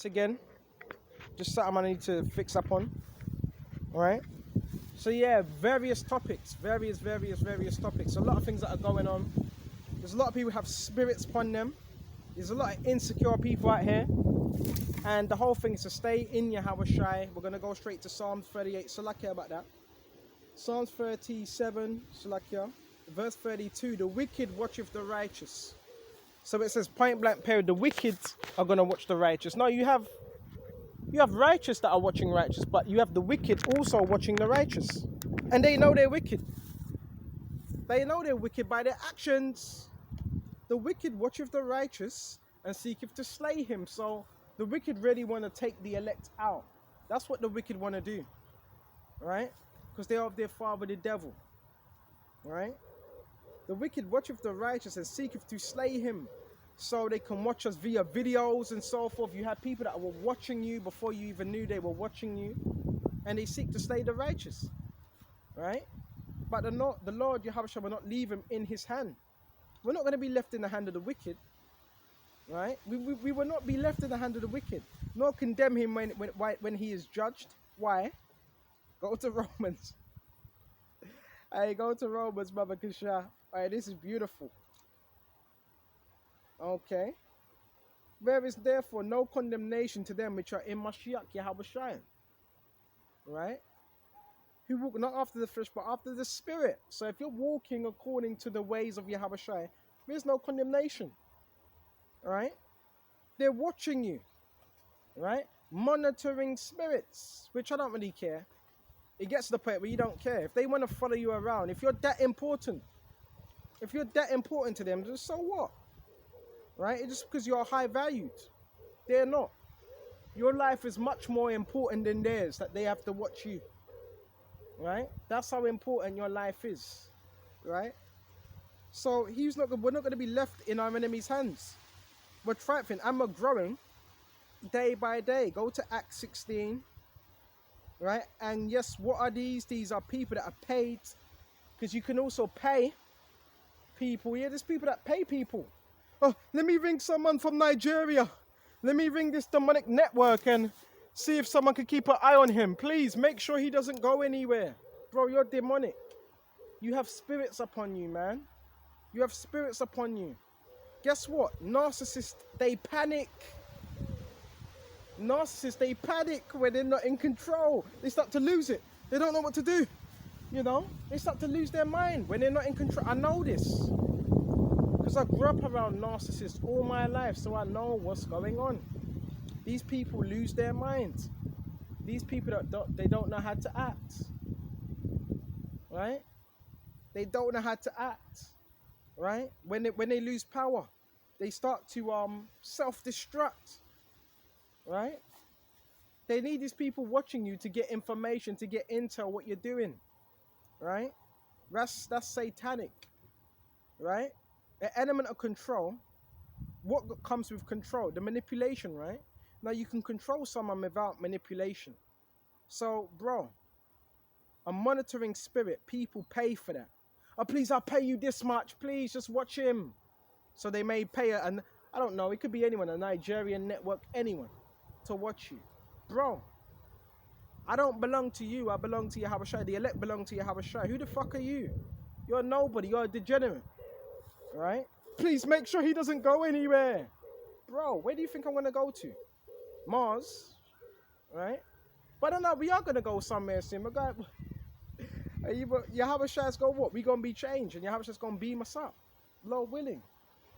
once again. Just something I need to fix up on. All right. So yeah, various topics, various topics. A lot of things that are going on. There's a lot of people who have spirits upon them. There's a lot of insecure people out here. And the whole thing is to stay in Yahweh Shai. We're going to go straight to Psalms 38. Salakia about that. Psalms 37, Salakia. Verse 32, the wicked watcheth the righteous. So it says point blank period, the wicked are going to watch the righteous. No, you have righteous that are watching righteous, but you have the wicked also watching the righteous. And they know they're wicked. They know they're wicked by their actions. The wicked watcheth the righteous and seeketh to slay him. So the wicked really want to take the elect out. That's what the wicked want to do. Right? Because they are of their father the devil. Right? The wicked watcheth the righteous and seeketh to slay him. So they can watch us via videos and so forth. You have people that were watching you before you even knew they were watching you. And they seek to slay the righteous. Right? But the Lord Yahushua will not leave him in his hand. We're not going to be left in the hand of the wicked. Right? We will not be left in the hand of the wicked. Nor condemn him when he is judged. Why? Go to Romans. Hey, go to Romans, Baba Kasha. Alright, this is beautiful. Okay. There is therefore no condemnation to them which are in Mashiach Yahweh Shai. Right? Who walk not after the flesh, but after the spirit. So if you're walking according to the ways of Yahweh Shai, there's no condemnation. Right? They're watching you. Right? Monitoring spirits, which I don't really care. It gets to the point where you don't care. If they want to follow you around, if you're that important to them, just so what? Right? It's just because you're high valued. They're not. Your life is much more important than theirs, that they have to watch you. Right? That's how important your life is. Right? So we're not going to be left in our enemy's hands. We're thriving and we're growing day by day. Go to Acts 16. Right? And yes, what are these? These are people that are paid. Because you can also pay people. Yeah, there's people that pay people. Oh, let me ring someone from Nigeria. Let me ring this demonic network and see if someone can keep an eye on him. Please, make sure he doesn't go anywhere. Bro, you're demonic. You have spirits upon you, man. You have spirits upon you. Guess what? Narcissists, they panic. Narcissists, they panic when they're not in control. They start to lose it. They don't know what to do. You know? They start to lose their mind when they're not in control. I know this. Because I grew up around narcissists all my life, so I know what's going on. These people lose their minds. These people they don't know how to act. Right? They don't know how to act. Right? When they lose power, they start to self-destruct. Right? They need these people watching you to get information, to get intel what you're doing. Right? That's satanic. Right? An element of control. What comes with control? The manipulation, right? Now you can control someone without manipulation. So, bro, a monitoring spirit, people pay for that. Oh, please, I'll pay you this much. Please, just watch him. So they may pay and I don't know, it could be anyone, a Nigerian network, anyone, to watch you. Bro, I don't belong to you. I belong to Yahweh Shai. The elect belong to Yahweh Shai. Who the fuck are you? You're nobody. You're a degenerate. Right? Please make sure he doesn't go anywhere. Bro, where do you think I'm going to go to? Mars. Right? But I know we are going to go somewhere soon. Yahweh Shai's going what? We going to be changed. And Yahweh Shai's going to beam us up. Lord willing.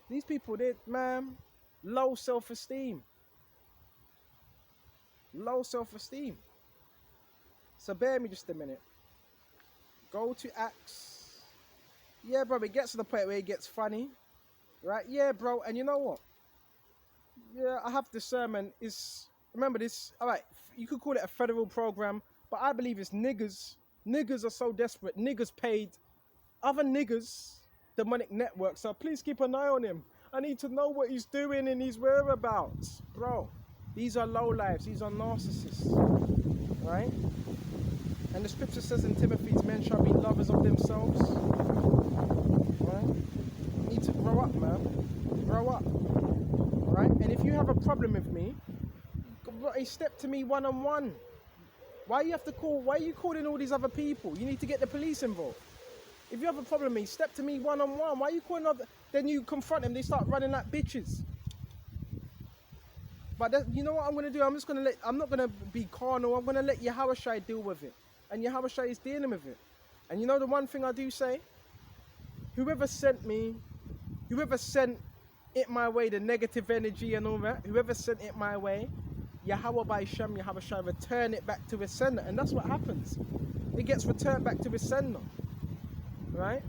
These people, man, low self-esteem. Low self-esteem. So bear me just a minute. Go to Acts. Yeah, bro, it gets to the point where it gets funny. Right? Yeah, bro, and you know what? Yeah, I have this sermon. Remember this, all right, you could call it a federal program, but I believe it's niggers. Niggers are so desperate. Niggers paid other niggers, demonic networks. So please keep an eye on him. I need to know what he's doing and his whereabouts. Bro, these are lowlifes. These are narcissists. Right? And the scripture says in Timothy, men shall be lovers of themselves. Right? You need to grow up, man. Grow up. Right? And if you have a problem with me, hey, step to me one-on-one. Why are you calling all these other people? You need to get the police involved. If you have a problem with me, step to me one-on-one. Why are you calling other? Then you confront them, they start running like bitches. But you know what I'm going to do? I'm not going to be carnal. I'm going to let Yahweh deal with it. And Yahweh is dealing with it. And you know the one thing I do say? Whoever sent it my way, the negative energy and all that, whoever sent it my way, Yahweh by Shem, Yahweh shall return it back to his sender. And that's what happens. It gets returned back to his sender. Right?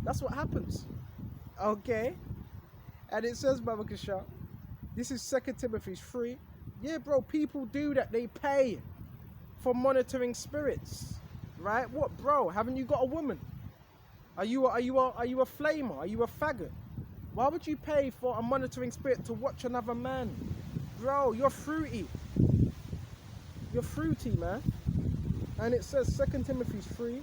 That's what happens. Okay? And it says, Baba Kasha, this is 2 Timothy 3. Yeah, bro, people do that. They pay for monitoring spirits. Right? What, bro? Haven't you got a woman? Are you a flamer? Are you a faggot? Why would you pay for a monitoring spirit to watch another man? Bro, you're fruity. You're fruity, man. And it says 2 Timothy 3.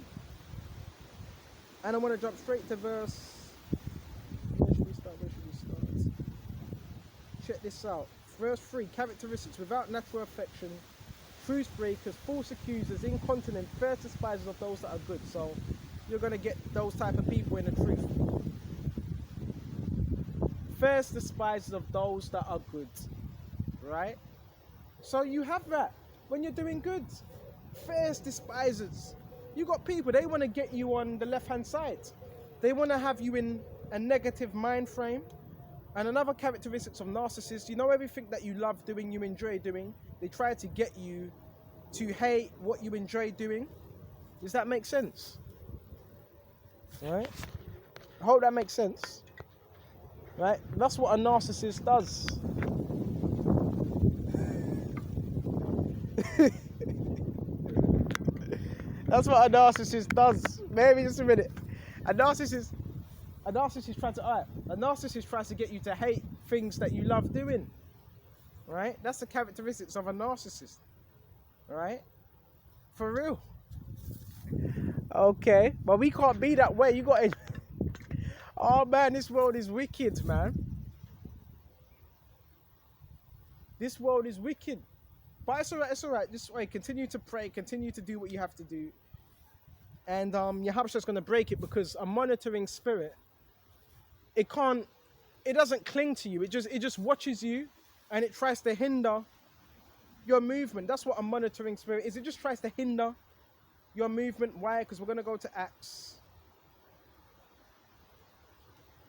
And I want to jump straight to verse. Where should we start? Check this out. Verse 3. Characteristics: without natural affection, truth breakers, false accusers, incontinent, fair despisers of those that are good. So you're going to get those type of people in the truth. First despisers of those that are good. Right? So you have that when you're doing good. First despisers. You got people, they want to get you on the left-hand side. They want to have you in a negative mind frame. And another characteristics of narcissists, you know, everything that you love doing, you enjoy doing, they try to get you to hate what you enjoy doing. Does that make sense? Right? I hope that makes sense. Right? That's what a narcissist does. That's what a narcissist does. Maybe just a minute. A narcissist tries to get you to hate things that you love doing. Right? That's the characteristics of a narcissist. Right? For real. Okay. But we can't be that way. You got to... Oh man, this world is wicked, man. This world is wicked. But it's alright. This way, continue to pray, continue to do what you have to do. And Yahweh is going to break it, because a monitoring spirit, it doesn't cling to you. It just watches you, and it tries to hinder your movement. That's what a monitoring spirit is. It just tries to hinder your movement. Why? Because we're going to go to Acts.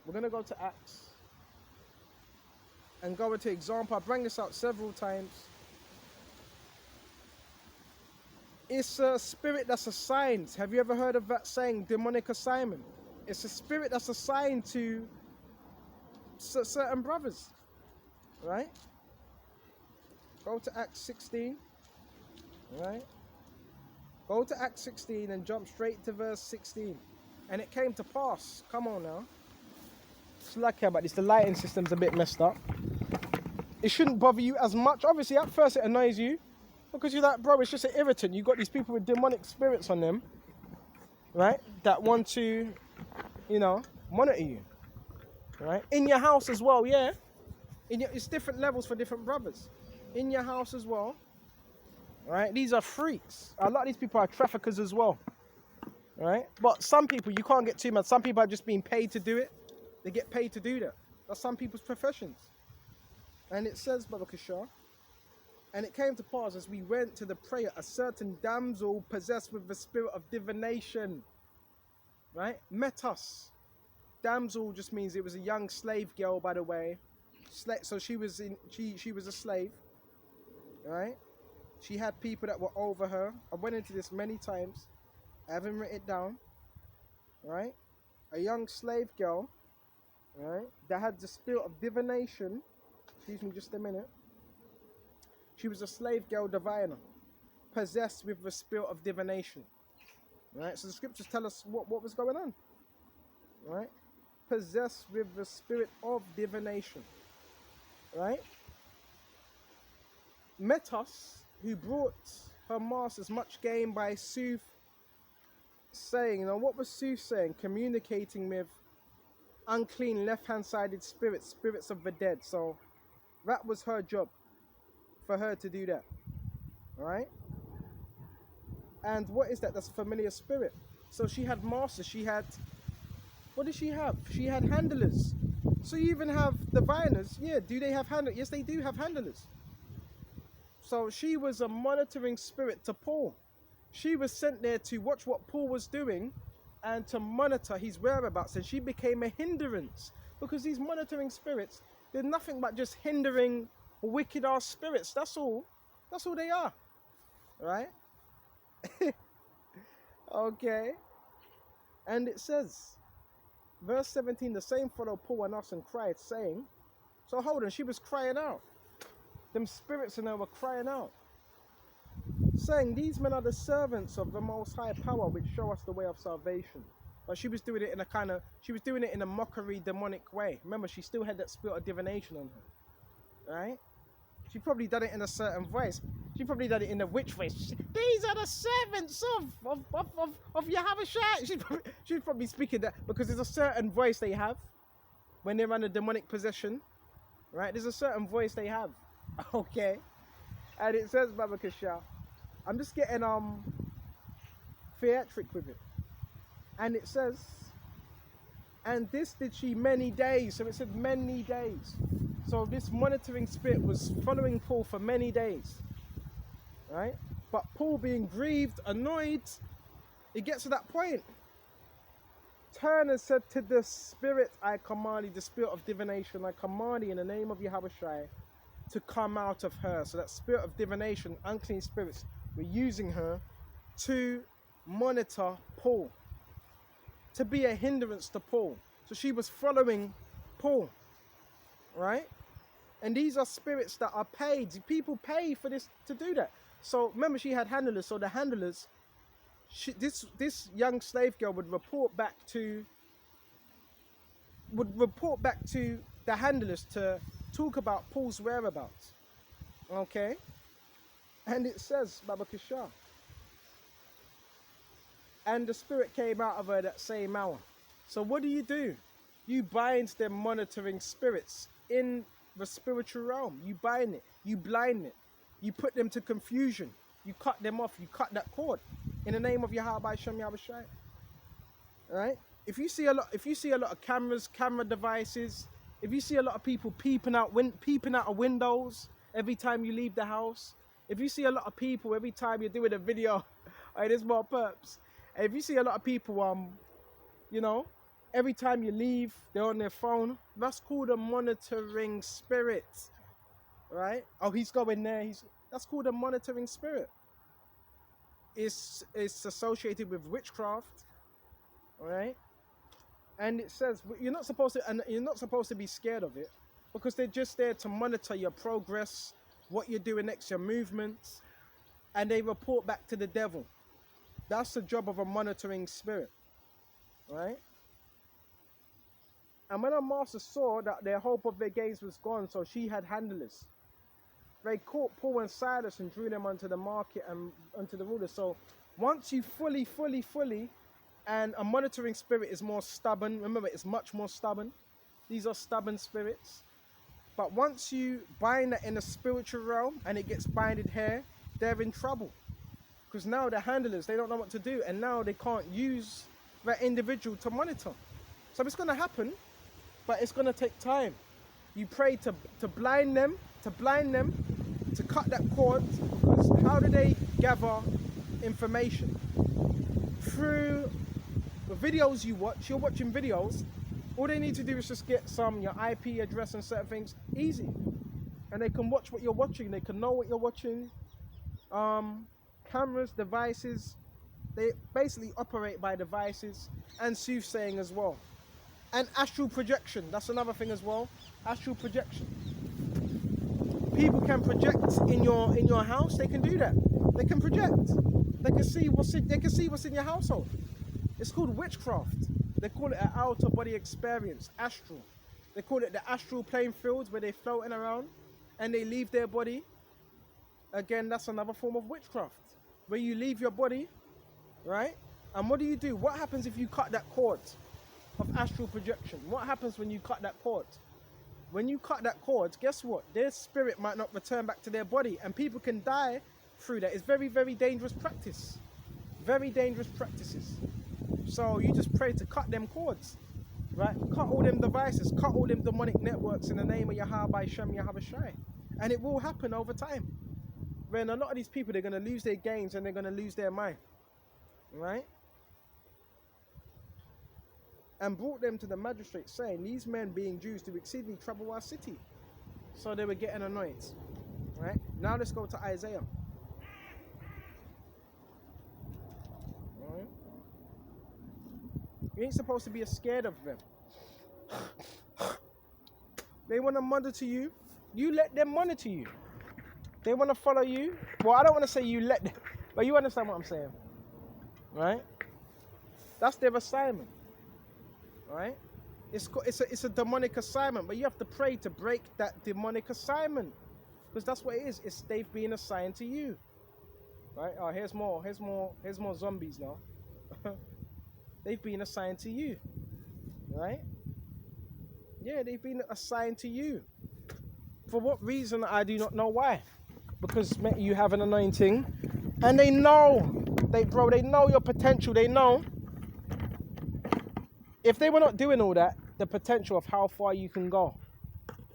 We're going to go to Acts and go into example. I bring this out several times. It's a spirit that's assigned. Have you ever heard of that saying, demonic assignment? It's a spirit that's assigned to certain brothers, right? Go to Acts 16, right? Go to Acts 16 and jump straight to verse 16. And it came to pass. Come on now. It's lucky about this. The lighting system's a bit messed up. It shouldn't bother you as much. Obviously, at first it annoys you, because you're like, bro, it's just an irritant. You got these people with demonic spirits on them, right? That want to, monitor you, right? In your house as well, yeah. It's different levels for different brothers. In your house as well, right? These are freaks. A lot of these people are traffickers as well, right? But some people, you can't get too mad. Some people are just being paid to do it. They get paid to do that. That's some people's professions. And it says, Baba Kishar, and it came to pass as we went to the prayer, a certain damsel possessed with the spirit of divination, right, met us. Damsel just means it was a young slave girl, by the way. So she was a slave, right? She had people that were over her. I went into this many times. I haven't written it down, right? A young slave girl, right, that had the spirit of divination. Excuse me just a minute. She was a slave girl diviner, possessed with the spirit of divination. Right? So the scriptures tell us what was going on. Right? Possessed with the spirit of divination. Right? Metas, who brought her masters much gain by sooth saying. What was sooth saying? Communicating with unclean left-hand sided spirits of the dead. So that was her job. for her to do that. All right? And what is that? That's a familiar spirit. So she had masters. She had, what did she have? She had handlers. So you even have diviners. Yeah, do they have handlers? Yes, they do have handlers. So she was a monitoring spirit to Paul. She was sent there to watch what Paul was doing and to monitor his whereabouts. And she became a hindrance, because these monitoring spirits, they're nothing but just hindering wicked ass spirits. That's all. That's all they are. Right? Okay. And it says, verse 17, the same followed Paul and us and cried, saying, so hold on, she was crying out. Them spirits in her were crying out, saying, these men are the servants of the Most High Power, which show us the way of salvation. But she was doing it in a kind of, she was doing it in a mockery, demonic way. Remember, she still had that spirit of divination on her. Right? She probably done it in a certain voice. She probably done it in a witch voice. These are the servants of Yahushua. She's probably speaking that, because there's a certain voice they have when they're under demonic possession. Right? There's a certain voice they have. Okay. And it says, Baba Kasha, I'm just getting theatric with it. And it says, and this did she many days. So it said many days. So this monitoring spirit was following Paul for many days. Right? But Paul, being grieved, annoyed, it gets to that point. Turn and said to the spirit, I command thee, the spirit of divination, I command thee in the name of Yahushua to come out of her. So that spirit of divination, unclean spirits, were using her to monitor Paul, to be a hindrance to Paul. So she was following Paul, right? And these are spirits that are paid. People pay for this, to do that. So remember, she had handlers. So the handlers, this young slave girl would report back to the handlers to talk about Paul's whereabouts. Okay? And it says, Baba Kisha, and the spirit came out of her that same hour. So what do? You bind them monitoring spirits in the spiritual realm. You bind it. You blind it. You put them to confusion. You cut them off. You cut that cord in the name of Yahweh Shem Yahushua. Right? If you see a lot of cameras, camera devices, if you see a lot of people peeping out of windows every time you leave the house, if you see a lot of people every time you're doing a video, hey, there's more perps. If you see a lot of people, every time you leave, they're on their phone, that's called a monitoring spirit, right? Oh, he's going there. That's called a monitoring spirit. It's associated with witchcraft, all right? And it says you're not supposed to be scared of it, because they're just there to monitor your progress, what you're doing next, your movements, and they report back to the devil. That's the job of a monitoring spirit, right? And when our master saw that their hope of their gains was gone, so she had handlers. They caught Paul and Silas and drew them onto the market and onto the rulers. So once you fully, and a monitoring spirit is more stubborn. Remember, it's much more stubborn. These are stubborn spirits. But once you bind that in the spiritual realm and it gets binded here, they're in trouble. Because now the handlers, they don't know what to do. And now they can't use that individual to monitor. So it's going to happen, but it's going to take time. You pray to blind them, to cut that cord. Because how do they gather information? Through the videos you watch. You're watching videos. All they need to do is just get your IP address and certain things. Easy. And they can watch what you're watching. They can know what you're watching. Cameras, devices, they basically operate by devices, and soothsaying as well. And astral projection, that's another thing as well. Astral projection. People can project in your house. They can do that. They can project. They can see what's in your household. It's called witchcraft. They call it an outer body experience, astral. They call it the astral playing fields, where they're floating around and they leave their body. Again, that's another form of witchcraft, where you leave your body, right? And what do? What happens if you cut that cord of astral projection? What happens when you cut that cord? when you cut that cord, guess what? Their spirit might not return back to their body, and people can die through that. It's very, very dangerous practice. Very dangerous practices. So you just pray to cut them cords, right? Cut all them devices, cut all them demonic networks in the name of Yahweh Shem Yahweh Shai. And it will happen over time. When a lot of these people, they're going to lose their gains and they're going to lose their mind, right? And brought them to the magistrate, saying, these men being Jews do exceedingly trouble our city. So they were getting annoyed, right? Now let's go to Isaiah. Right? You ain't supposed to be scared of them. They want to monitor you. You let them monitor you. They want to follow you. Well, I don't want to say you let them, but you understand what I'm saying, right? That's their assignment. Right? It's a demonic assignment, but you have to pray to break that demonic assignment, because that's what it is. It's they've been assigned to you, right? Oh, here's more zombies now. They've been assigned to you, right? Yeah, they've been assigned to you. For what reason, I do not know why. Because you have an anointing, and they know, they know your potential. They know. If they were not doing all that, the potential of how far you can go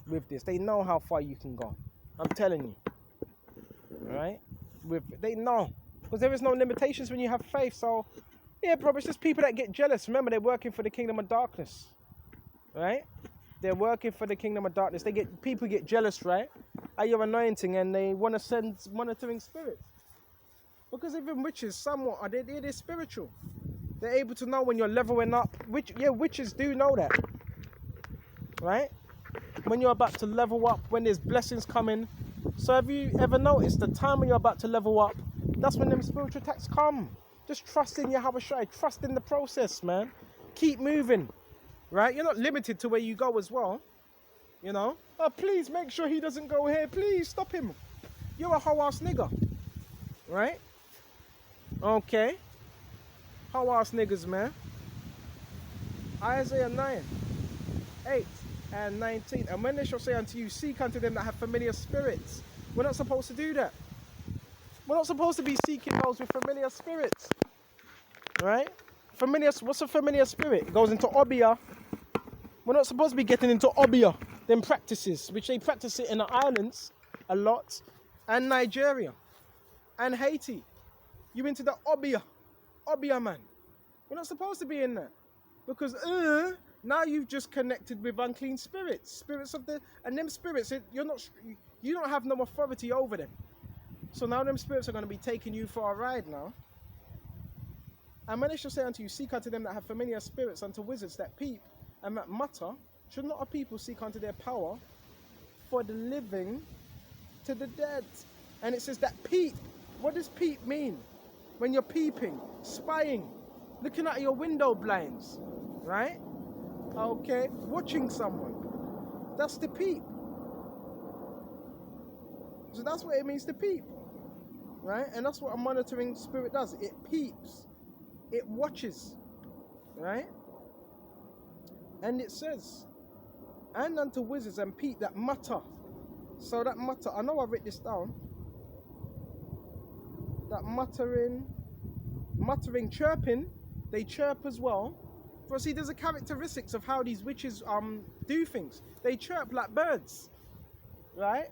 with this, they know how far you can go. I'm telling you, right? They know, because there is no limitations when you have faith. So, yeah, bro, it's just people that get jealous. Remember, they're working for the kingdom of darkness, right? They're working for the kingdom of darkness. People get jealous, right? At your anointing, and they want to send monitoring spirits. Because even witches, somewhat, they're spiritual. They're able to know when you're leveling up. Witches do know that, right? When you're about to level up, when there's blessings coming. So have you ever noticed the time when you're about to level up, that's when them spiritual attacks come. Just trust in Yahweh Shai, trust in the process, man. Keep moving, right? You're not limited to where you go as well, you know? Oh, please make sure he doesn't go here. Please stop him. You're a whole ass nigga, right? Okay. How ass niggas, man. Isaiah 9, 8 and 19. And when they shall say unto you, seek unto them that have familiar spirits. We're not supposed to do that. We're not supposed to be seeking those with familiar spirits. Right? What's a familiar spirit? It goes into Obia. We're not supposed to be getting into Obia, them practices, which they practice it in the islands a lot, and Nigeria, and Haiti. You into the Obia, man. We're not supposed to be in that, because now you've just connected with unclean spirits, and them spirits. You don't have no authority over them. So now them spirits are going to be taking you for a ride now. And when they shall say unto you, seek unto them that have familiar spirits, unto wizards that peep and that mutter, should not a people seek unto their power for the living to the dead? And it says that peep. What does peep mean? When you're peeping, spying, looking at your window blinds, right? Okay, watching someone. That's the peep. So that's what it means to peep, right? And that's what a monitoring spirit does. It peeps. It watches, right? And it says, and unto wizards and peep that mutter. So that mutter, I know I wrote this down. That muttering, chirping, they chirp as well. For see, there's a characteristics of how these witches do things. They chirp like birds, right?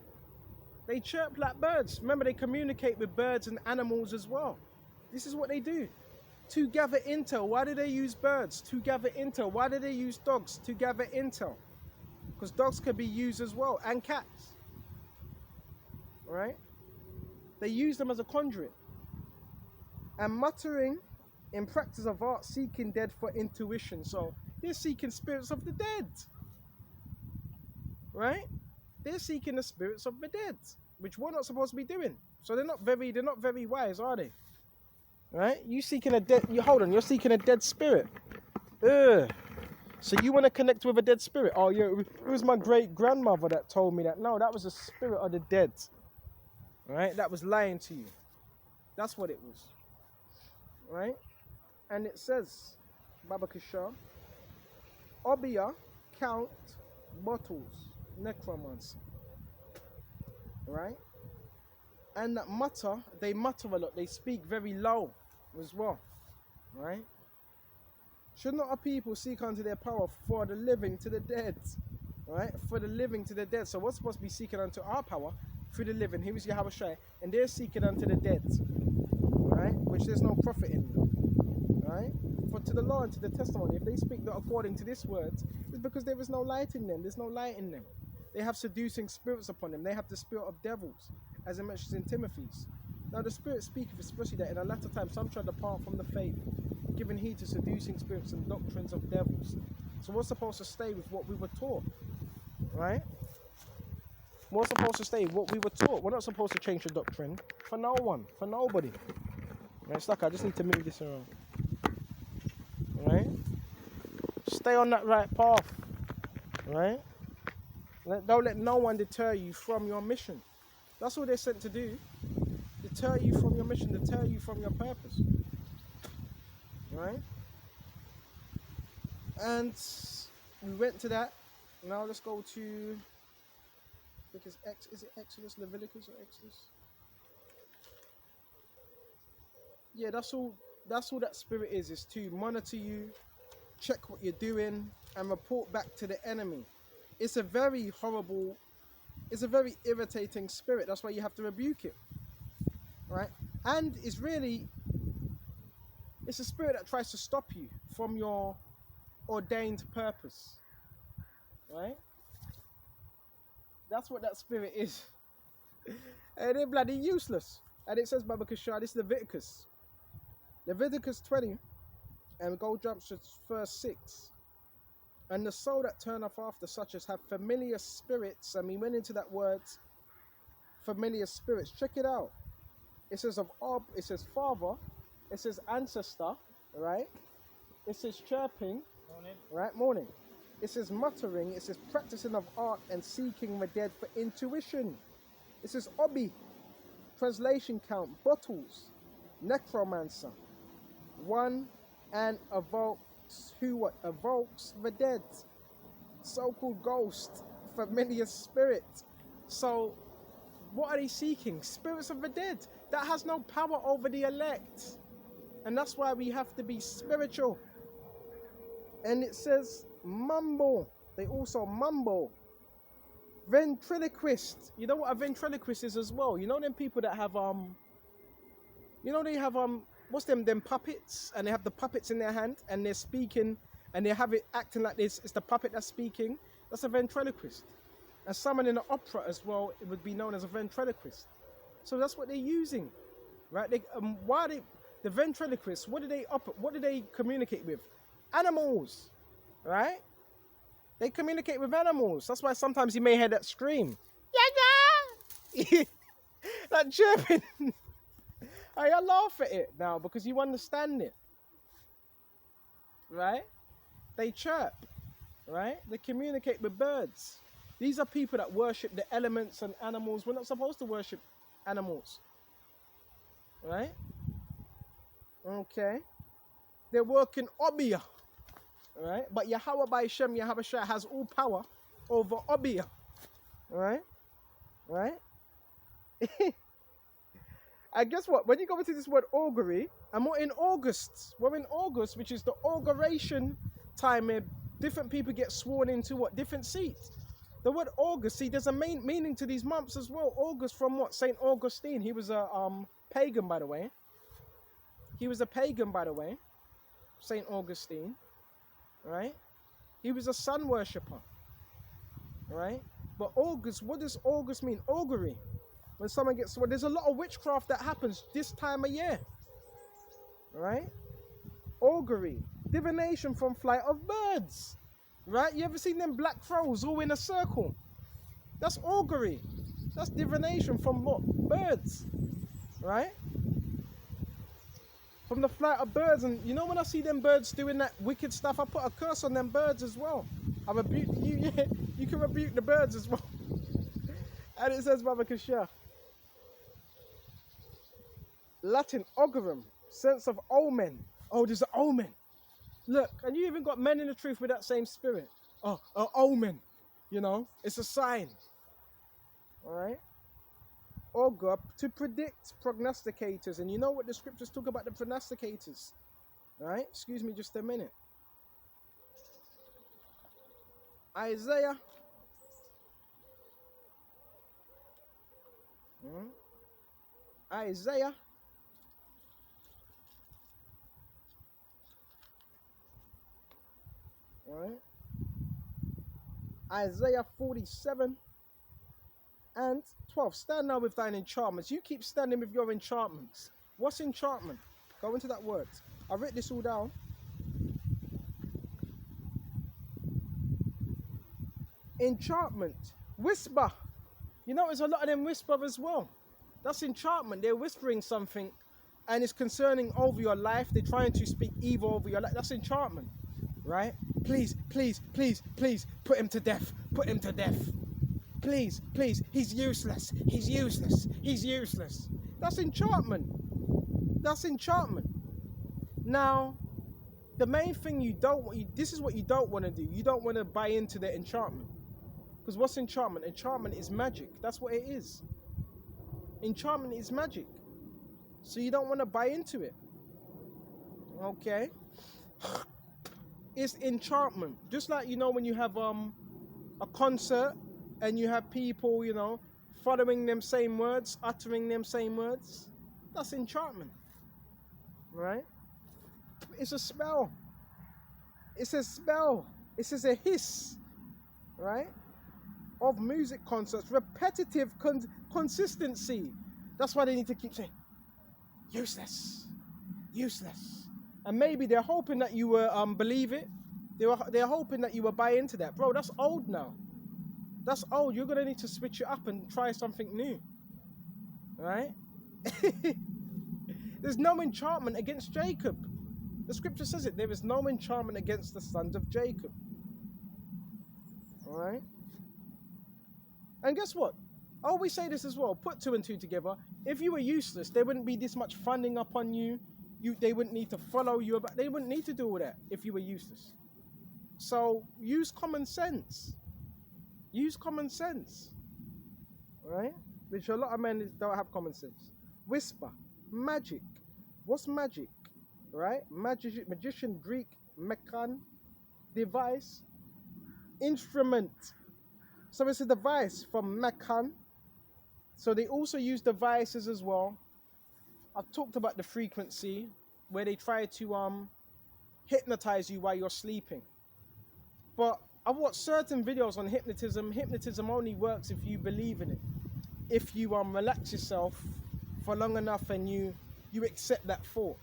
They chirp like birds. Remember, they communicate with birds and animals as well. This is what they do. To gather intel. Why do they use birds? To gather intel. Why do they use dogs? To gather intel. Because dogs can be used as well, and cats. Right? They use them as a conduit. And muttering in practice of art, seeking dead for intuition. So they're seeking spirits of the dead. Right? They're seeking the spirits of the dead, which we're not supposed to be doing. So they're not very wise, are they? Right? You're seeking a dead spirit. Ugh. So you want to connect with a dead spirit? Oh yeah, it was my great grandmother that told me that. No, that was the spirit of the dead. Right? That was lying to you. That's what it was. Right? And it says, Baba Kishar, Obia count bottles. necromancy, right? And that they mutter a lot. They speak very low as well, right? Should not a people seek unto their power for the living to the dead, right? For the living to the dead. So we're supposed to be seeking unto our power through the living. Here is Yahweh Shai, and they're seeking unto the dead, right? Which there's no profit in them, right? For to the law and to the testimony, if they speak not according to this word, it's because there is no light in them. There's no light in them. They have seducing spirits upon them. They have the spirit of devils, as it mentions in Timothy's. Now the Spirit speaketh, especially that in a latter time some shall depart from the faith, giving heed to seducing spirits and doctrines of devils. So we're supposed to stay with what we were taught, right? We're supposed to stay with what we were taught. We're not supposed to change the doctrine for no one, for nobody. Right, it's like I just need to move this around. Right? Stay on that right path. Right? Don't let no one deter you from your mission. That's all they're sent to do. Deter you from your mission, deter you from your purpose. Right? And we went to that. Now let's go to, I think is it Exodus, Leviticus or Exodus? Yeah, that's all that spirit is to monitor you, check what you're doing, and report back to the enemy. It's a very horrible, it's a very irritating spirit. That's why you have to rebuke it. Right? And it's a spirit that tries to stop you from your ordained purpose. Right? That's what that spirit is. And they're bloody useless. And it says, Baba Kashar, this is Leviticus. Leviticus 20, and go jump to verse 6. And the soul that turneth after such as have familiar spirits, and we went into that word, familiar spirits. Check it out. It says it says father, it says ancestor, right? It says chirping, morning. Right? Morning. It says muttering, it says practicing of art and seeking the dead for intuition. It says obi, translation count, bottles, necromancer, one and evokes who what? Evokes the dead, so-called ghost, familiar spirit. So what are they seeking? Spirits of the dead that has no power over the elect. And that's why we have to be spiritual. And it says mumble. They also mumble. Ventriloquist. You know what a ventriloquist is as well? You know them people that have you know they have what's them puppets, and they have the puppets in their hand and they're speaking and they have it acting like this. It's the puppet that's speaking. That's a ventriloquist. And someone in the opera as well, it would be known as a ventriloquist. So that's what they're using, right? The ventriloquists, what do they communicate with? Animals, right? They communicate with animals. That's why sometimes you may hear that scream. Yeah. That chirping. I laugh at it now because you understand it, right? They chirp, right? They communicate with birds. These are people that worship the elements and animals. We're not supposed to worship animals, right? Okay. They're working obia, right? But Yahweh by Shem, Yahweh Shai has all power over obia, right? Right? And guess what? When you go into this word augury, and we're in August. We're in August, which is the auguration time where different people get sworn into what? Different seats. The word August, see, there's a main meaning to these months as well. August from what? St. Augustine. He was a pagan, by the way. He was a pagan, by the way. St. Augustine. Right? He was a sun worshipper. Right? But August, what does August mean? Augury. When someone gets sworn, there's a lot of witchcraft that happens this time of year. Right? Augury. Divination from flight of birds. Right? You ever seen them black crows all in a circle? That's augury. That's divination from what? Birds. Right? From the flight of birds. And you know when I see them birds doing that wicked stuff, I put a curse on them birds as well. I rebuke you. Yeah, you can rebuke the birds as well. And it says, Baba Kashia. Latin, augurum, sense of omen. Oh, there's an omen. Look, and you even got men in the truth with that same spirit. Oh, omen. You know, it's a sign. All right. Augur, to predict prognosticators. And you know what the scriptures talk about the prognosticators? All right. Excuse me just a minute. Isaiah. Isaiah. All right. Isaiah 47 and 12. Stand now with thine enchantments. You keep standing with your enchantments. What's enchantment? Go into that word. I wrote this all down. Enchantment. Whisper. You know, there's a lot of them whisper as well. That's enchantment. They're whispering something and it's concerning over your life. They're trying to speak evil over your life. That's enchantment, right? Please, please, please, please, put him to death. Put him to death. Please, please, he's useless. He's useless. He's useless. That's enchantment. That's enchantment. Now, the main thing you don't want, this is what you don't want to do. You don't want to buy into the enchantment. Because what's enchantment? Enchantment is magic. That's what it is. Enchantment is magic. So you don't want to buy into it. Okay? It's enchantment. Just like, you know, when you have a concert and you have people, you know, following them same words, uttering them same words. That's enchantment. Right? It's a spell. It's a spell. It's just a hiss. Right? Of music concerts, repetitive consistency. That's why they need to keep saying, useless, useless. And maybe they're hoping that you will believe it. They're hoping that you will buy into that. Bro, that's old now. That's old. You're going to need to switch it up and try something new. Right? There's no enchantment against Jacob. The scripture says it. There is no enchantment against the sons of Jacob. All right? And guess what? I always say this as well. Put 2 and 2 together. If you were useless, there wouldn't be this much funding up on you. They wouldn't need to follow you about. They wouldn't need to do all that if you were useless. So use common sense. Use common sense. Right? Which a lot of men don't have common sense. Whisper. Magic. What's magic? Right? Magician, Greek, mechan. Device. Instrument. So it's a device from mechan. So they also use devices as well. I've talked about the frequency where they try to hypnotize you while you're sleeping. But I've watched certain videos on hypnotism. Hypnotism only works if you believe in it. If you relax yourself for long enough and you accept that thought.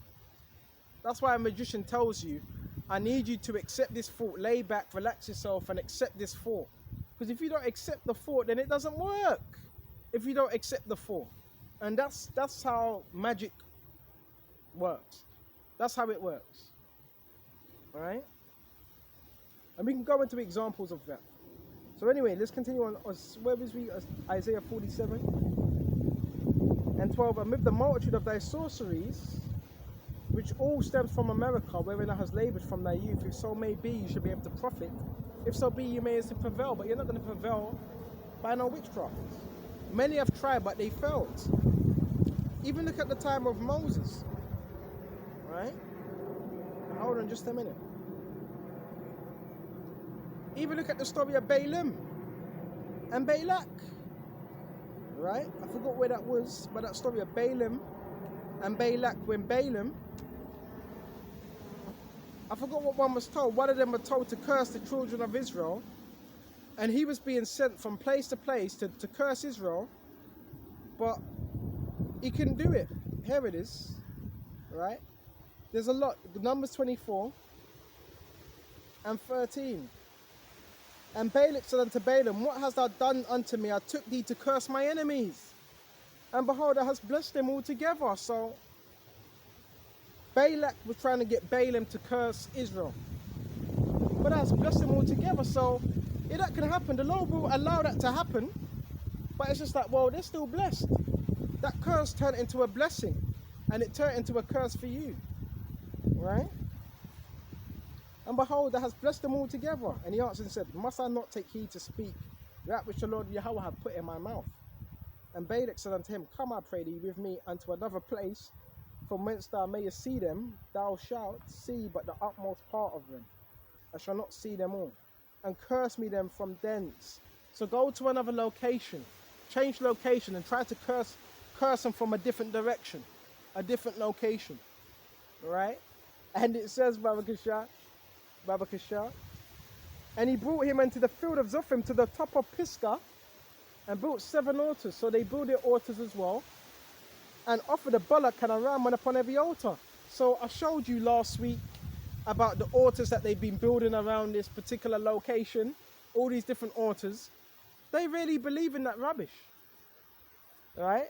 That's why a magician tells you, I need you to accept this thought. Lay back, relax yourself and accept this thought. Because if you don't accept the thought, then it doesn't work. If you don't accept the thought. And that's how magic works. That's how it works. All right? And we can go into examples of that. So anyway, let's continue on. Where was we? Isaiah 47 and 12. And with the multitude of thy sorceries, which all stems from America, wherein thou hast labored from thy youth, if so may be, you should be able to profit. If so be, you may as to prevail. But you're not going to prevail by no witchcraft. Many have tried, but they failed. Even look at the time of Moses. Right? Hold on just a minute. Even look at the story of Balaam and Balak. Right? I forgot where that was, but that story of Balaam and Balak, when Balaam, I forgot what one was told. One of them were told to curse the children of Israel. And he was being sent from place to place to curse Israel. But he couldn't do it. Here it is. Right? There's a lot. Numbers 24 and 13. And Balak said unto Balaam, what hast thou done unto me? I took thee to curse my enemies. And behold, thou hast blessed them altogether. So Balak was trying to get Balaam to curse Israel. But thou hast blessed them altogether. So if that can happen, the Lord will allow that to happen. But it's just like, well, they're still blessed. That curse turned into a blessing. And it turned into a curse for you. Right? And behold, thou hast blessed them all together. And he answered and said, must I not take heed to speak that which the Lord Yahweh hath put in my mouth? And Balak said unto him, come, I pray thee, with me unto another place, from whence thou mayest see them. Thou shalt see but the utmost part of them, and shall not see them all. And curse me them from thence. So go to another location, change location, and try to curse them from a different direction, a different location, right? And it says, Babakashah, and he brought him into the field of Zophim to the top of Pisgah, and built 7 altars. So they built their altars as well, and offered a bullock and a ram upon every altar. So I showed you last week about the altars that they've been building around this particular location, all these different altars. They really believe in that rubbish, right?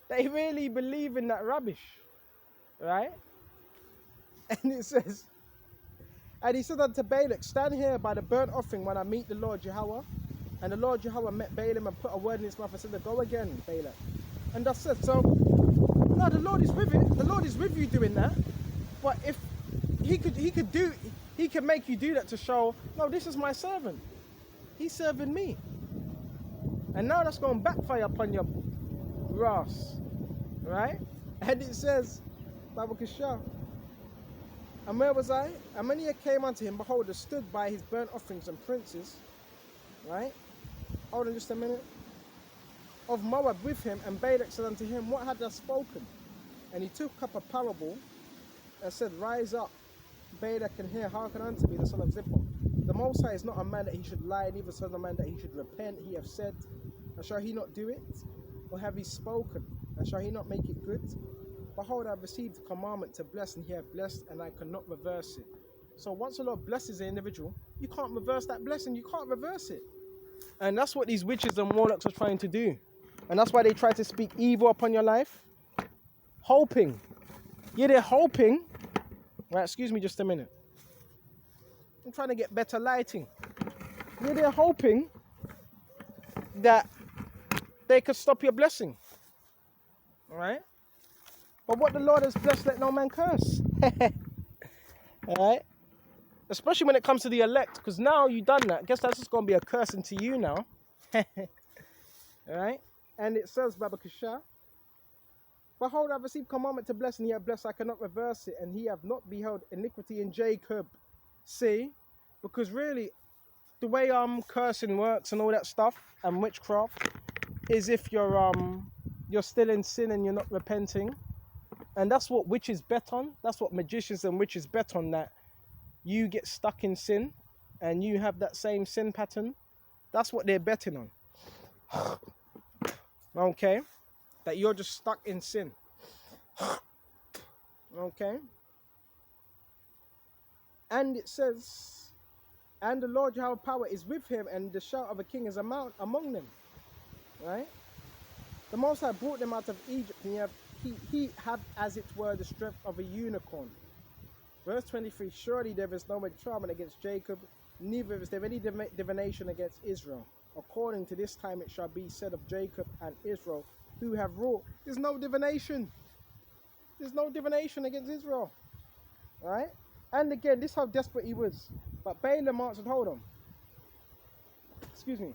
They really believe in that rubbish, right? And it says, and he said unto Balak, stand here by the burnt offering when I meet the Lord Yahweh. And the Lord Yahweh met Balaam and put a word in his mouth and said, go again, Balak. And thus said, so, no, the Lord is with it. The Lord is with you doing that. But if he could make you do that to show, no, this is my servant. He's serving me. And now that's going to backfire upon your brass, right? And it says, Babakashah, and where was I? And when he came unto him, behold, there stood by his burnt offerings and princes, right? Hold on just a minute. Of Moab with him, and Balak said unto him, what had thou spoken? And he took up a parable and said, rise up, Balak, and hear, hearken unto me, the son of Zippor. The Most High is not a man that he should lie, neither son of a man that he should repent. He hath said, and shall he not do it? Or have he spoken, and shall he not make it good? Behold, I have received a commandment to bless, and he hath blessed, and I cannot reverse it. So once the Lord blesses an individual, you can't reverse that blessing. You can't reverse it. And that's what these witches and warlocks are trying to do. And that's why they try to speak evil upon your life. Hoping. Yeah, they're hoping. Right, excuse me just a minute. I'm trying to get better lighting. Yeah, they're hoping that they could stop your blessing. All right? But what the Lord has blessed, let no man curse. All right? Especially when it comes to the elect, because now you've done that. I guess that's just going to be a curse into you now. All right? And it says, Babakashah, behold, I have received commandment to bless, and he hath blessed, I cannot reverse it, and he hath not beheld iniquity in Jacob. See? Because really, the way cursing works and all that stuff, and witchcraft, is if you're still in sin and you're not repenting. And that's what witches bet on. That's what magicians and witches bet on, that you get stuck in sin and you have that same sin pattern. That's what they're betting on. Okay? That you're just stuck in sin. Okay? And it says, and the Lord Yahweh power is with him, and the shout of a king is among them. Right? The Most High brought them out of Egypt, and he had as it were the strength of a unicorn. Verse 23, surely there is no enchantment against Jacob, neither is there any divination against Israel. According to this time it shall be said of Jacob and Israel, who have wrought. There's no divination. There's no divination against Israel. Right? And again, this is how desperate he was. But Balaam answered, hold on. Excuse me.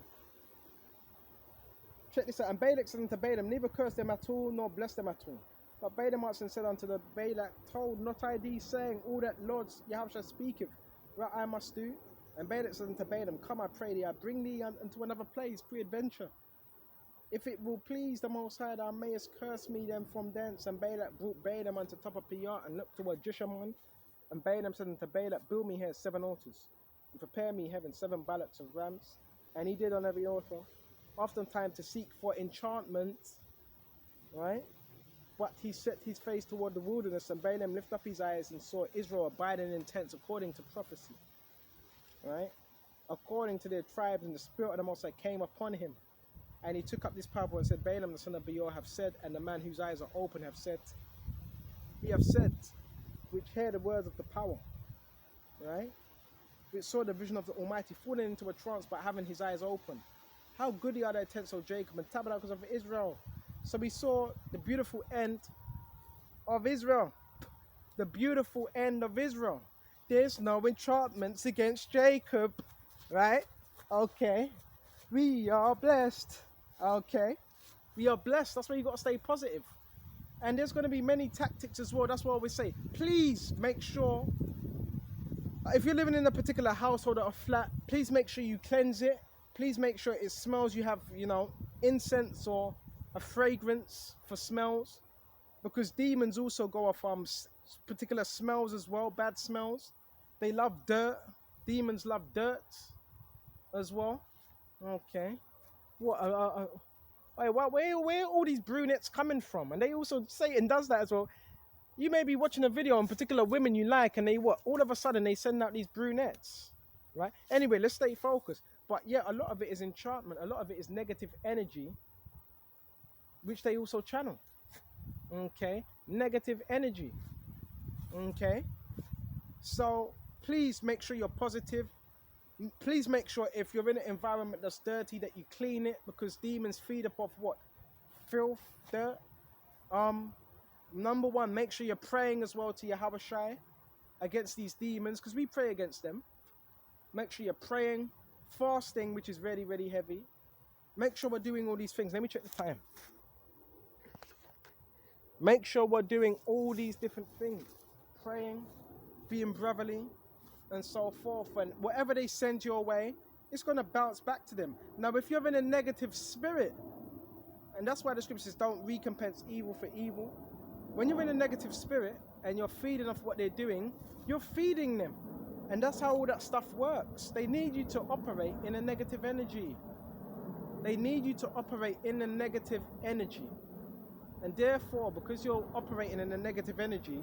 Check this out. And Balak said unto Balaam, neither curse them at all, nor bless them at all. But Balaam answered and said unto the Balak, told not I thee, saying, all that Lord Yahweh speaketh, what I must do? And Balak said unto Balaam, come, I pray thee, I bring thee unto another place, pre-adventure. If it will please the Most High, thou mayest curse me them from thence. And Balak brought Balaam unto top of Peor, and looked toward Jeshimon. And Balaam said unto Balak, build me here 7 altars, and prepare me heaven 7 bullocks of rams. And he did on every altar, oftentimes to seek for enchantment, right? But he set his face toward the wilderness, and Balaam lifted up his eyes and saw Israel abiding in tents according to prophecy, right? According to their tribes, and the Spirit of the Most High came upon him. And he took up this parable and said, Balaam the son of Beor have said, and the man whose eyes are open have said, he have said, which hear the words of the power, right? Which saw the vision of the Almighty, falling into a trance but having his eyes open. How goodly are thy tents, O Jacob, and tabernacles of Israel. So we saw the beautiful end of Israel. The beautiful end of Israel. There's no enchantments against Jacob, right? Okay. We are blessed. Okay. We are blessed. That's why you got to stay positive. And there's going to be many tactics as well. That's why we say, please make sure, if you're living in a particular household or a flat, please make sure you cleanse it. Please make sure it smells. You have, incense or a fragrance for smells, because demons also go off particular smells as well, bad smells. They love dirt. Demons love dirt as well. Okay. What? Where are all these brunettes coming from? And they also, Satan does that as well. You may be watching a video on particular women you like, and all of a sudden they send out these brunettes, right? Anyway, let's stay focused. But yeah, a lot of it is enchantment. A lot of it is negative energy, which they also channel. Okay, negative energy. Okay, so please make sure you're positive. Please make sure if you're in an environment that's dirty that you clean it, because demons feed off what? Filth, dirt. Number one, make sure you're praying as well to Yahweh Shai against these demons, because we pray against them. Make sure you're praying, fasting, which is really, really heavy. Make sure we're doing all these things. Let me check the time. Make sure we're doing all these different things. Praying, being brotherly, and so forth. And whatever they send your way, it's going to bounce back to them. Now, if you're in a negative spirit, and that's why the scripture says don't recompense evil for evil. When you're in a negative spirit and you're feeding off what they're doing, you're feeding them. And that's how all that stuff works. They need you to operate in a negative energy. They need you to operate in a negative energy. And therefore, because you're operating in a negative energy,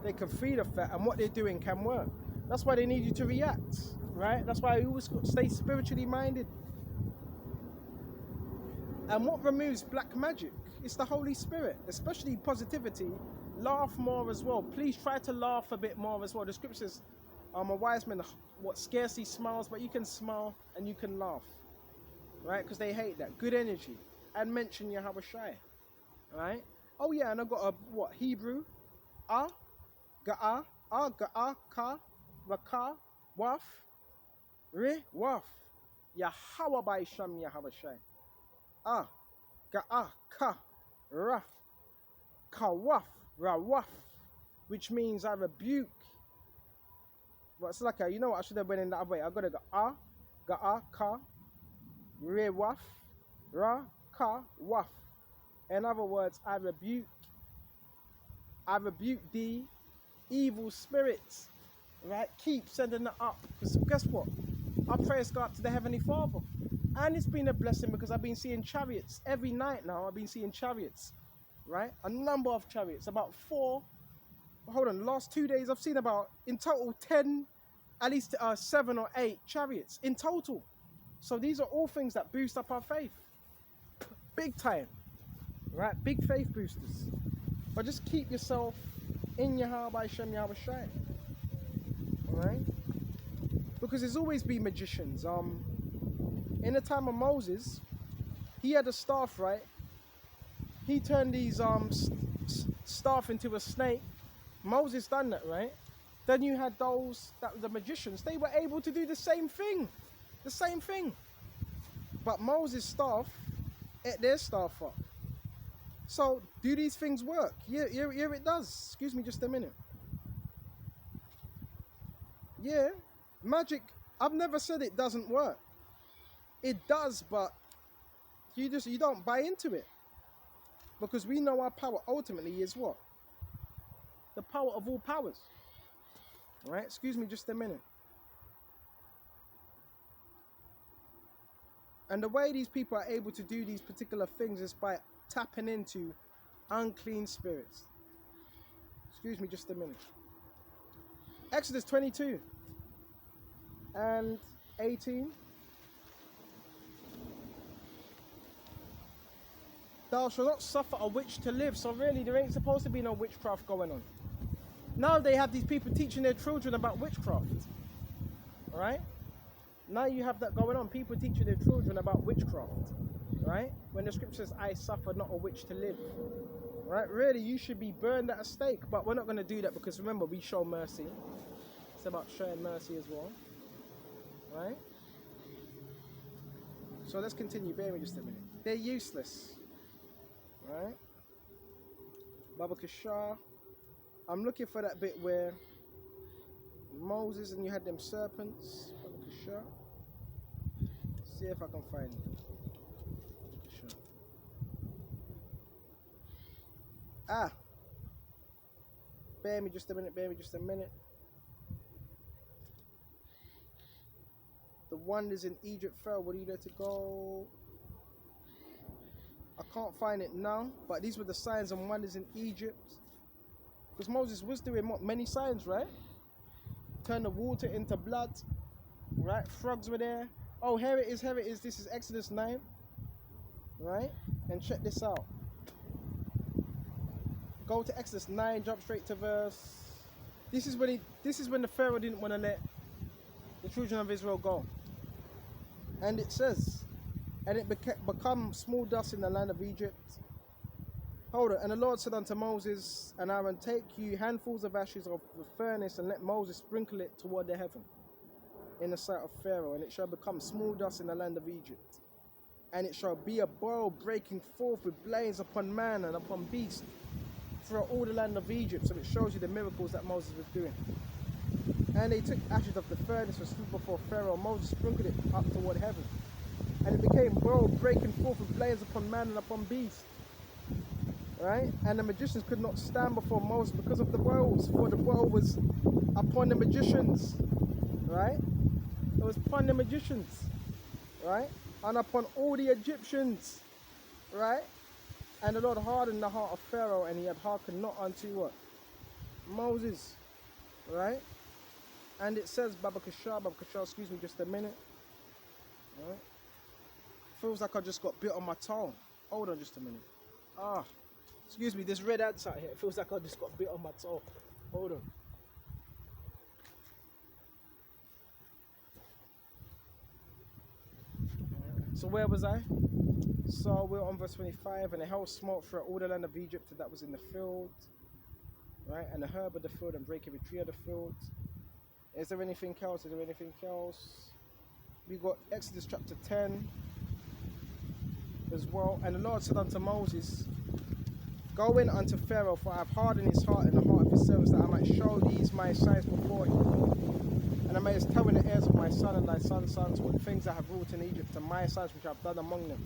they can feed off that, and what they're doing can work. That's why they need you to react, right? That's why you always stay spiritually minded. And what removes black magic? It's the Holy Spirit, especially positivity. Laugh more as well. Please try to laugh a bit more as well. The scripture says, a wise man, scarcely smiles, but you can smile and you can laugh, right? Because they hate that. Good energy. And mention Yahweh Shai, right? Oh yeah, and I got Hebrew. Ga'a, ka, raka, waf, re, waf. Yahweh by Sham Yahweh Shai. Ga'a, ka, raf, kawaf, rawaf, which means I rebuke. Well, it's like you know what, I should have went in that way. I gotta go ga'a, ka, re, waf, ra, ka, waf. In other words, I rebuke the evil spirits, right? Keep sending it up, because guess what? Our prayers go up to the Heavenly Father. And it's been a blessing, because I've been seeing chariots every night now. I've been seeing chariots, right? A number of chariots, about 4. Hold on, the last 2 days I've seen about, in total, 10, at least 7 or 8 chariots in total. So these are all things that boost up our faith. Big time, right? Big faith boosters. But just keep yourself in Yahweh Shem Yahweh Shai. Alright? Because there's always been magicians. In the time of Moses, he had a staff, right? He turned these staff into a snake. Moses done that, right? Then you had those that were the magicians. They were able to do the same thing. The same thing. But Moses' staff ate their staff up. So, do these things work? Yeah, it does. Excuse me just a minute. Yeah, magic, I've never said it doesn't work. It does, but you don't buy into it. Because we know our power ultimately is what? The power of all powers. All right, excuse me just a minute. And the way these people are able to do these particular things is by tapping into unclean spirits. Excuse me just a minute. Exodus 22 and 18. Thou shalt not suffer a witch to live. So really, there ain't supposed to be no witchcraft going on. Now they have these people teaching their children about witchcraft. Alright? Now you have that going on. People teaching their children about witchcraft. Right? When the scripture says, I suffer not a witch to live. Right? Really, you should be burned at a stake. But we're not going to do that, because remember, we show mercy. It's about showing mercy as well. Right? So let's continue. Bear with me just a minute. They're useless. Right? Baba Kashar. I'm looking for that bit where Moses and you had them serpents. Baba Kashar. See if I can find it. Sure. Ah. Bear me just a minute. Bear me just a minute. The wonders in Egypt fell. What are you there to go? I can't find it now, but these were the signs and wonders in Egypt. Because Moses was doing many signs, right? Turn the water into blood, right? Frogs were there. Oh, here it is, here it is. This is Exodus 9, right? And check this out. Go to Exodus 9, jump straight to verse. This is when the Pharaoh didn't want to let the children of Israel go. And it says, and it become small dust in the land of Egypt. Hold on. And the Lord said unto Moses and Aaron, take you handfuls of ashes of the furnace and let Moses sprinkle it toward the heaven in the sight of Pharaoh, and it shall become small dust in the land of Egypt. And it shall be a boil breaking forth with blaze upon man and upon beast throughout all the land of Egypt. So it shows you the miracles that Moses was doing. And they took ashes of the furnace and stood before Pharaoh. Moses sprinkled it up toward heaven. And it became boil breaking forth with blaze upon man and upon beast. Right? And the magicians could not stand before Moses because of the boils, for the boil was upon the magicians. Right? It was upon the magicians. Right? And upon all the Egyptians. Right? And the Lord hardened the heart of Pharaoh, and he had hearkened not unto what? Moses. Right? And it says, Baba Kashar, excuse me just a minute. Right? Feels like I just got bit on my toe. Hold on just a minute. Ah, excuse me, there's red ants out here. It feels like I just got bit on my toe. Hold on. So where was I? So we're on verse 25, and the hell smote throughout all the land of Egypt that was in the field. Right? And the herb of the field and break every tree of the field. Is there anything else? Is there anything else? We got Exodus chapter 10 as well. And the Lord said unto Moses, go in unto Pharaoh, for I have hardened his heart and the heart of his servants, that I might show these my signs before him. And I may tell in the ears of my son and thy son's sons what things I have wrought in Egypt, and my signs which I have done among them.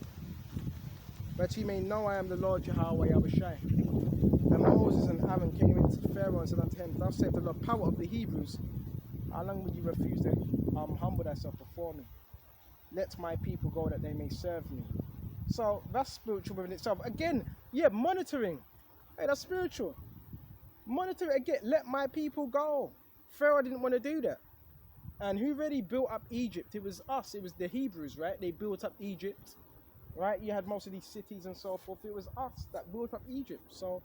But ye may know I am the Lord Yahweh Yahushai. And Moses and Aaron came into Pharaoh and said unto him, thus saith the Lord, power of the Hebrews, how long would you refuse to humble thyself before me? Let my people go that they may serve me. So that's spiritual within itself. Again, yeah, monitoring. Hey, that's spiritual. Monitor it again. Let my people go. Pharaoh didn't want to do that. And who really built up Egypt? It was us. It was the Hebrews, right? They built up Egypt, right? You had most of these cities and so forth. It was us that built up Egypt. So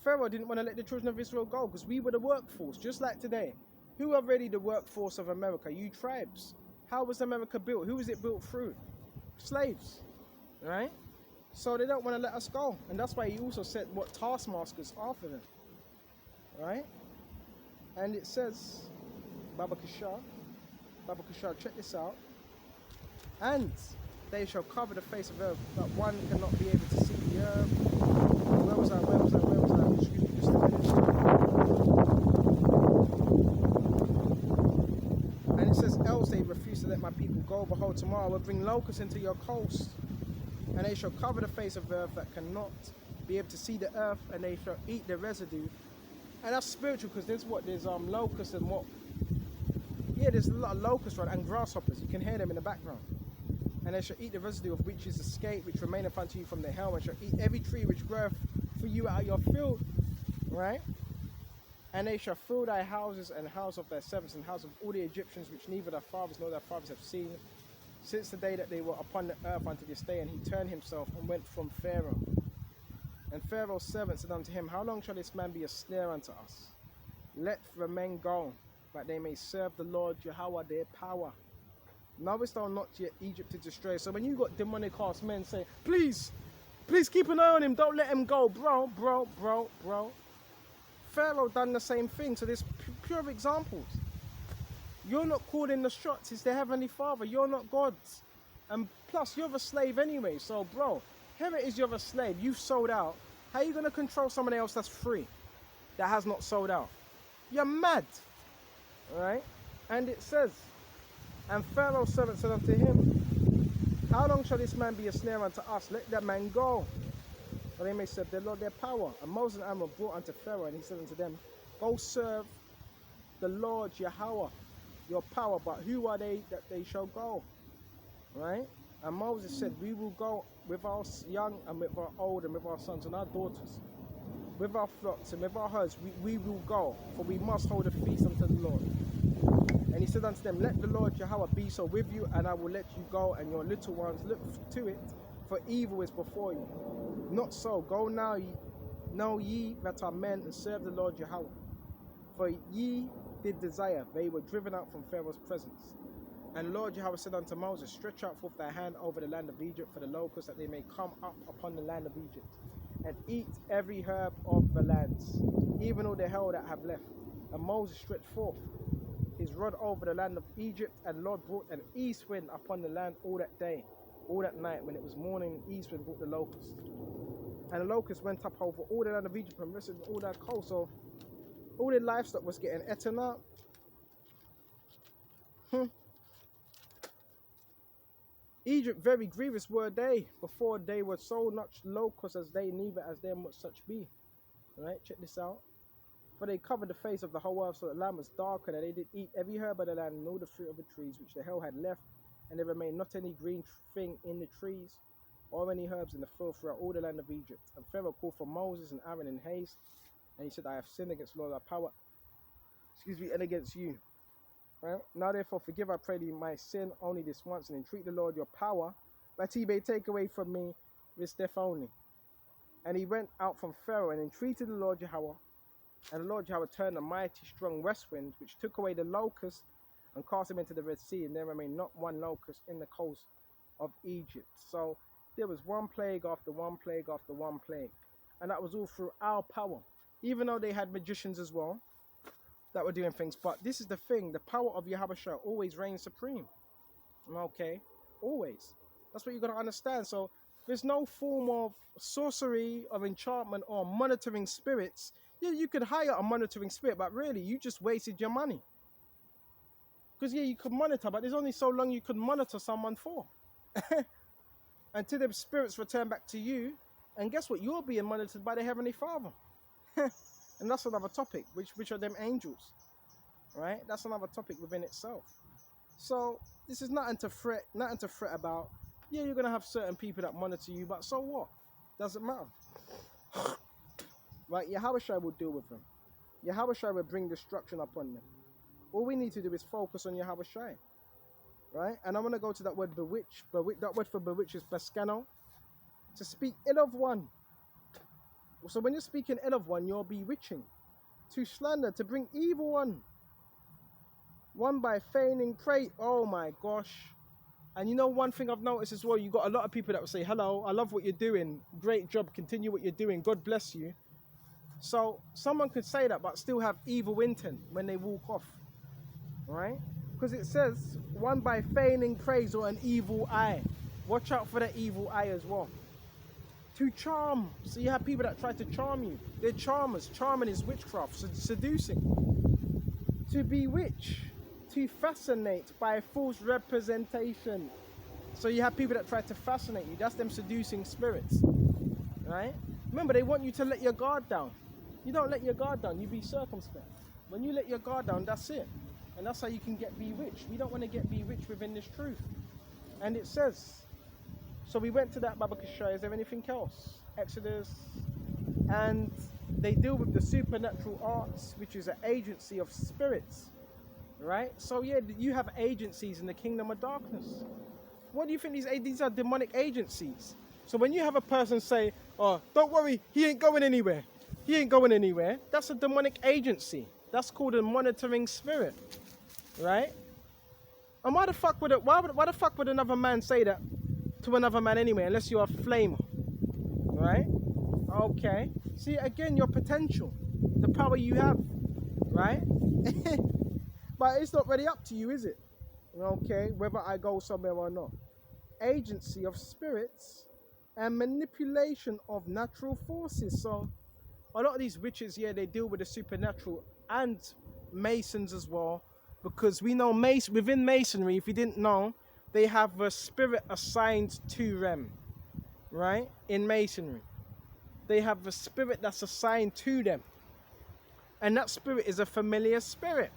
Pharaoh didn't want to let the children of Israel go because we were the workforce, just like today. Who are really the workforce of America? You tribes. How was America built? Who was it built through? Slaves, right? So they don't want to let us go. And that's why he also said what taskmasters are for them, right? And it says, Baba Kashar, check this out. And they shall cover the face of earth, that one cannot be able to see the earth. Where was I? Excuse me, just a minute. And it says, else they refuse to let my people go. Behold, tomorrow I will bring locusts into your coast, and they shall cover the face of earth, that cannot be able to see the earth, and they shall eat the residue. And that's spiritual, because there's locusts and what? Yeah, there's a lot of locusts, right, and grasshoppers. You can hear them in the background. And they shall eat the residue of which is escaped, which remaineth unto you from the hell, and shall eat every tree which groweth for you out of your field, right? And they shall fill thy houses and house of thy servants and house of all the Egyptians, which neither thy fathers nor thy fathers have seen, since the day that they were upon the earth unto this day. And he turned himself and went from Pharaoh. And Pharaoh's servants said unto him, how long shall this man be a snare unto us? Let the men go, that they may serve the Lord Yahweh their power. Knowest thou not yet Egypt is destroyed? So when you got demonic cast men saying, please keep an eye on him, don't let him go, bro. Pharaoh done the same thing. So there's pure examples. You're not calling the shots. It's the Heavenly Father. You're not God's. And plus, you're a slave anyway. So, bro, here it is, you're a slave. You've sold out. How are you going to control someone else that's free, that has not sold out? You're mad. All right? And it says, and Pharaoh's servant said unto him, how long shall this man be a snare unto us? Let that man go. But they may serve their Lord their power. And Moses and Aaron were brought unto Pharaoh, and he said unto them, go serve the Lord Yahweh, your power. But who are they that they shall go? Right? And Moses said, we will go with our young and with our old and with our sons and our daughters, with our flocks and with our herds. We will go, for we must hold a feast unto the Lord. And he said unto them, let the Lord Yahweh be so with you, and I will let you go, and your little ones look to it, for evil is before you. Not so. Go now, know ye that are men, and serve the Lord Yahweh. For ye did desire, they were driven out from Pharaoh's presence. And Lord Yahweh said unto Moses, stretch out forth thy hand over the land of Egypt for the locusts, that they may come up upon the land of Egypt, and eat every herb of the lands, even all the hell that have left. And Moses stretched forth his rod over the land of Egypt, and the Lord brought an east wind upon the land all that day, all that night. When it was morning, the east wind brought the locusts. And the locusts went up over all the land of Egypt and rested all that coast. So all the livestock was getting eaten up. Egypt very grievous were they, before they were so much locusts as they, neither as there must such be. Alright, check this out. For they covered the face of the whole earth, so that the land was darker, that they did eat every herb of the land and all the fruit of the trees which the hell had left, and there remained not any green thing in the trees, or any herbs in the field throughout all the land of Egypt. And Pharaoh called for Moses and Aaron in haste, and he said, I have sinned against the Lord our power, and against you. Right? Now therefore forgive, I pray thee, my sin only this once, and entreat the Lord your power, that he may take away from me this death only. And he went out from Pharaoh and entreated the Lord Yahweh, and the Lord Yahweh turned a mighty strong west wind, which took away the locusts and cast them into the Red Sea, and there remained not one locust in the coast of Egypt. So there was one plague after one plague after one plague, and that was all through our power, even though they had magicians as well that were doing things. But this is the thing, the power of Yahweh always reigns supreme. Okay, always. That's what you got to understand. So there's no form of sorcery, of enchantment, or monitoring spirits. Yeah, you could hire a monitoring spirit, but really you just wasted your money. Because yeah, you could monitor, but there's only so long you could monitor someone for. Until the spirits return back to you, and guess what? You're being monitored by the Heavenly Father. And that's another topic, which are them angels, right? That's another topic within itself. So this is nothing to fret about. Yeah, you're gonna have certain people that monitor you, but so what? Doesn't matter. Right? Yahweh will deal with them. Yahweh will bring destruction upon them. All we need to do is focus on Yahweh, right? And I'm gonna go to that word bewitch. That word for bewitch is baskano, to speak ill of one. So when you're speaking ill of one, you're bewitching. To slander, to bring evil one by feigning praise. Oh my gosh. And you know one thing I've noticed as well, you got a lot of people that will say, hello, I love what you're doing, great job, continue what you're doing, God bless you. So someone could say that but still have evil intent when they walk off, right? Because it says one by feigning praise or an evil eye. Watch out for that evil eye as well. To charm. So you have people that try to charm you. They're charmers. Charming is witchcraft, seducing. To bewitch. To fascinate by false representation. So you have people that try to fascinate you. That's them seducing spirits. Right? Remember, they want you to let your guard down. You don't let your guard down. You be circumspect. When you let your guard down, that's it. And that's how you can get bewitched. We don't want to get bewitched within this truth. And it says, so we went to that Baba Kashai. Is there anything else? Exodus. And they deal with the supernatural arts, which is an agency of spirits. Right? So yeah, you have agencies in the kingdom of darkness. What do you think these are demonic agencies? So when you have a person say, oh, don't worry, he ain't going anywhere. He ain't going anywhere. That's a demonic agency. That's called a monitoring spirit. Right? And why the fuck would another man say that to another man anyway, unless you're a flamer? Right? Okay. See, again, your potential. The power you have. Right? But it's not really up to you, is it? Okay, whether I go somewhere or not. Agency of spirits and manipulation of natural forces. So a lot of these witches, yeah, they deal with the supernatural, and masons as well, because we know within masonry, if you didn't know, they have a spirit assigned to them, right? In masonry, they have a spirit that's assigned to them, and that spirit is a familiar spirit,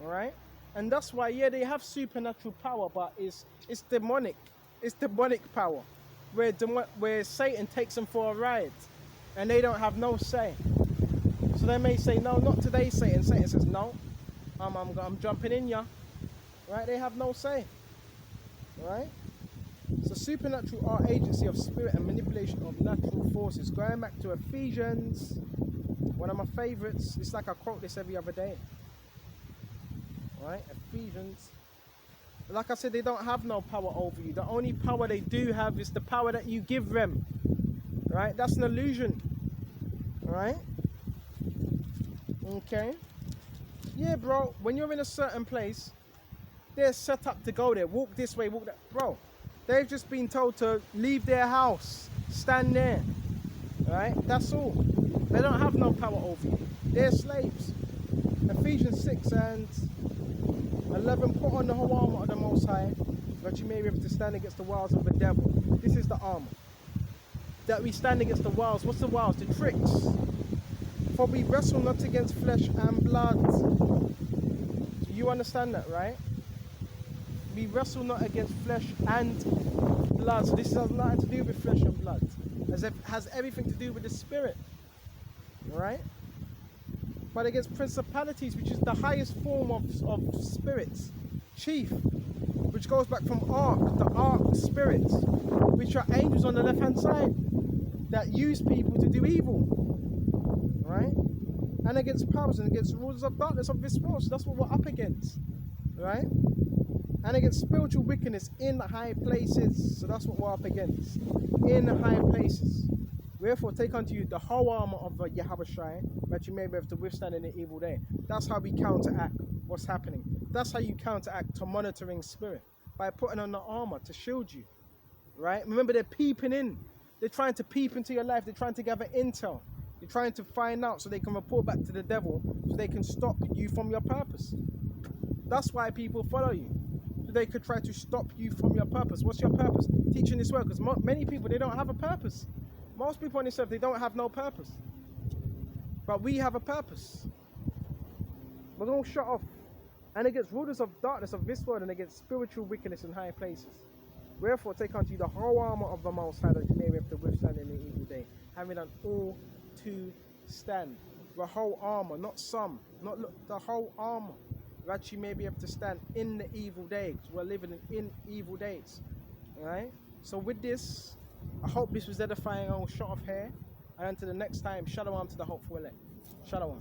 all right? And that's why, yeah, they have supernatural power, but it's demonic. It's demonic power, where Satan takes them for a ride, and they don't have no say. So they may say, no, not today, Satan. Satan says, no, I'm jumping in ya, right? They have no say, right? So supernatural are agency of spirit and manipulation of natural forces. Going back to Ephesians, one of my favorites. It's like I quote this every other day, right? Ephesians. Like I said, they don't have no power over you. The only power they do have is the power that you give them, right? That's an illusion, right? Okay. Yeah, bro, when you're in a certain place, they're set up to go there. Walk this way, walk that. Bro, they've just been told to leave their house, stand there, right? That's all. They don't have no power over you. They're slaves. Ephesians 6 and 11, put on the whole armor of the Most High, that you may be able to stand against the wiles of the devil. This is the armor. That we stand against the wiles. What's the wiles? The tricks. For we wrestle not against flesh and blood. Do you understand that, right? We wrestle not against flesh and blood. So this has nothing to do with flesh and blood. It has everything to do with the spirit. Right? But against principalities, which is the highest form of spirits, chief, which goes back from the ark spirits, which are angels on the left hand side that use people to do evil, right? And against powers and against rulers of darkness of this world. So that's what we're up against, right? And against spiritual wickedness in the high places. So that's what we're up against, in the high places. Wherefore, take unto you the whole armor of Yahushua, that you may be able to withstand in the evil day. That's how we counteract what's happening. That's how you counteract to monitoring spirit, by putting on the armor to shield you, right? Remember, they're peeping in. They're trying to peep into your life. They're trying to gather intel. They're trying to find out so they can report back to the devil, so they can stop you from your purpose. That's why people follow you. So they could try to stop you from your purpose. What's your purpose? Teaching this word. Because many people, they don't have a purpose. Most people on this earth, they don't have no purpose. But we have a purpose. We're going to shut off. And against rulers of darkness of this world, and against spiritual wickedness in high places. Wherefore, take unto you the whole armor of the Most High, that you may be able to withstand in the evil day, having done all to stand. The whole armor, not some, not the whole armor, that you may be able to stand in the evil days. We're living in evil days. Alright? So with this, I hope this was edifying. I'll shut off here. And until the next time, shalom to the hopeful elect. Shalom.